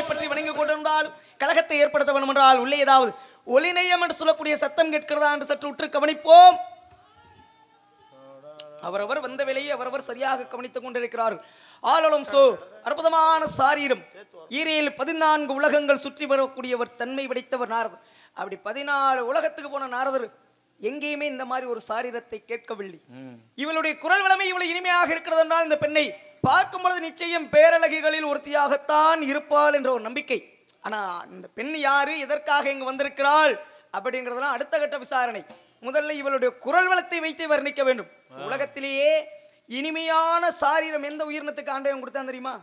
பெருமாளை பற்றி வணங்கி கொண்டிருந்தாலும் கழகத்தை ஏற்படுத்த வேண்டும் என்றால் உள்ளே ஏதாவது ஒளிநயம் என்று சொல்லக்கூடிய சத்தம் கேட்கிறதா என்று சற்று உற்று கவனிப்போம். அவரவர் வந்த வேலையை அவரவர் சரியாக கவனித்துக் கொண்டிருக்கிறார்கள். ஆலோலம் சோ அற்புதமான சாரீரம் ஈரையில் 14 உலகங்கள் சுற்றி வரக்கூடியவர் தன்மை படைத்தவர் நாரதர். அப்படி 14 உலகத்துக்கு போன நாரதர் எங்கேயுமே இந்த மாதிரி ஒரு சாரீரத்தை கேட்கவில்லை. இவளுடைய குரல் வளமை இவ்வளவு இனிமையாக இருக்கிறது என்றால் இந்த பெண்ணை பார்க்கும் பொழுது நிச்சயம் பேரழகிகளில் ஒருத்தியாகத்தான் இருப்பாள் என்ற ஒரு நம்பிக்கை. ஆனா இந்த பெண் யாரு, எதற்காக இங்கு வந்திருக்கிறாள் அப்படிங்கிறதுலாம் அடுத்த கட்ட விசாரணை. முதல்ல இவளுடைய குரல் வளத்தை வைத்து வர்ணிக்க வேண்டும். உலகத்திலேயே இனிமையான சாரீரம் எந்த உயிரினத்துக்கு ஆண்டவன் கொடுத்தான் தெரியுமா?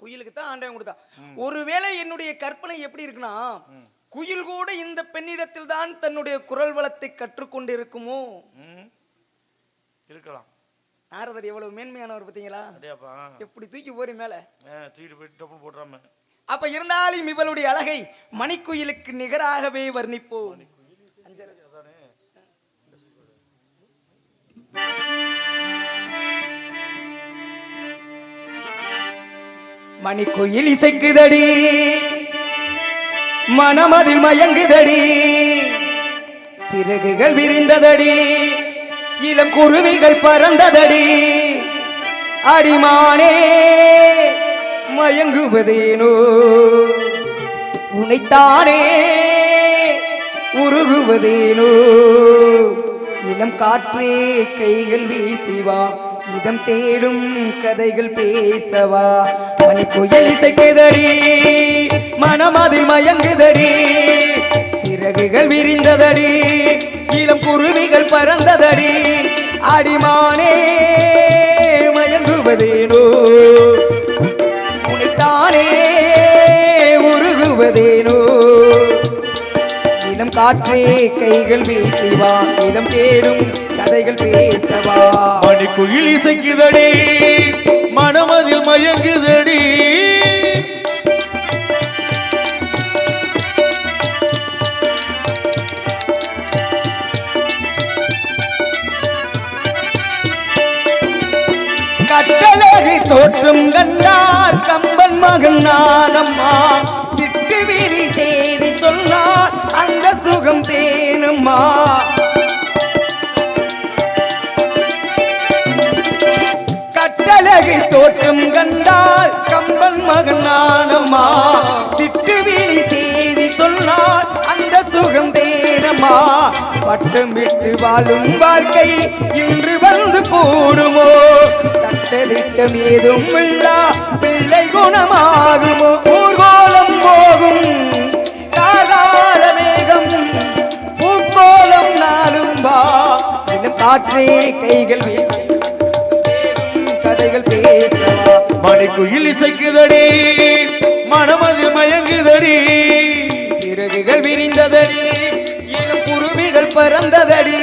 குயிலுக்கு தான் ஆண்டவன் கொடுத்தான். ஒருவேளை என்னுடைய கற்பனை எப்படி இருக்குன்னா, குயில் கூட இந்த பெண்ணிடத்தில் தான் தன்னுடைய குரல் வளத்தை கற்றுக்கொண்டு இருக்குமோ இருக்கலாம். நாரதர் எவ்வளவு மேன்மையானவர் பார்த்தீங்களா? எப்படி தூக்கி போறி மேல போடுறாம. அப்ப இருந்தாலும் இவளுடைய அழகை மணிக்குயிலுக்கு நிகராகவே வர்ணிப்போம். மணிக்குயில் இசைக்குதடி, மனமதில் மயங்குதடி, சிறகுகள் விரிந்ததடி, இளம் குருவிகள் பறந்ததடி, அடிமானே மயங்குவதேனோ உனைத்தானே உருகுவதேனோ, இளம் காற்றே கைகள் வீசிவா, இதம் தேடும் கதைகள் பேசவா. மணிக்குயில் இசைக்குதடி, மனமதில் மயங்குதடி, சிறகுகள் விரிந்ததடி, இளம் குருவிகள் பறந்ததடி, அடிமானே மயங்குவதேனோ உனைத்தானே உருகுவதேனோ, இளம் காற்றே கைகள் வீசிவா, இதம் தேடும் கதைகள் பேசவா. மணிக்குயில் இசைக்குதடி, மனமதில் மயங்குதடி, கட்டழகி தோற்றம் கண்டார் கம்பன் மகன் நானம்மா, சிட்டு வீரி செய்தி சொன்னார் அந்த சுகம் தேனும்மா. கட்டழகி தோற்றம் கண்டால் கம்பன் மகன் நானம்மா, சிட்டு வீரி செய்தி சொன்னார் அந்த சுகம் தேனம்மா. பட்டம் விட்டு வாழும் வாழ்க்கை இன்று வந்து கூடுமோ, சட்டதிட்டம் ஏதும் இல்லா பிள்ளை குணமாகுமோ, ஊர்கோலம் போகும் காகால மேகம் பூக்கோலம் நாளும் வா, காற்றே கைகள் கதைகள் பேசவா. மணிக்குயில் இசைக்குதடி, மனமதில் மயங்குதடி, சிறகுகள் விரிந்ததடி, இளம் குருவிகள் பறந்ததடி,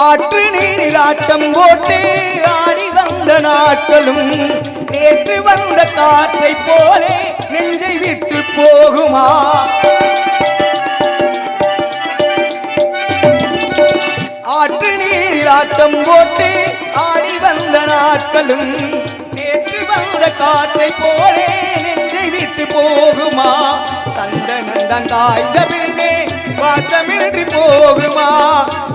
ஆற்று நீரில் ஆட்டம் போட்டு ஆடி வந்த நாட்களும் நேற்று வந்த காற்றை போலே நெஞ்சை விட்டு போகுமா. ஆற்று நீரில் ஆட்டம் போட்டு ஆடி வந்த நாட்களும் நேற்று வந்த காற்றை போலே நெஞ்சை விட்டு போகுமா. சந்தனந்தான் காய்ந்த பின்னே வாசமின்றி போகுமா,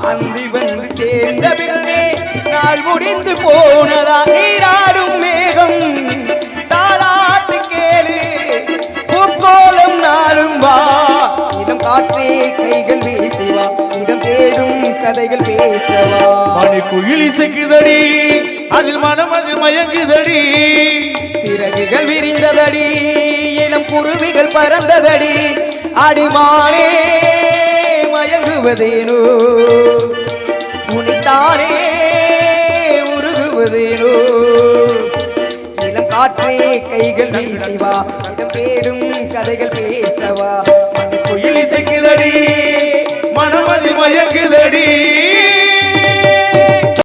அந்தி வந்து சேர்ந்த பின்னே நாள் முடிந்து போனதா. நீராடும் மேகம் தாளாட்டு கேளு, பூக்கோளம் நாளும் வா, இளம் காற்றே கைகள் வீசிவா, இதம் தேடும் கதைகள் பேசவா. மணிக்குயில் இசைக்குதடி, அதில் மனமதில் மயங்குதடி, சிறகுகள் விரிந்ததடி, இளம் குருவிகள் பறந்ததடி, அடிமானே மயங்குவதேனோ உனைத்தானே உருகுவதேனோ, இளம் காற்றே கைகள் வீசிவா, இதம் தேடும் கதைகள் பேசவா. மணிக்குயில் இசைக்குதடி, மனமதில் மயங்குதடி,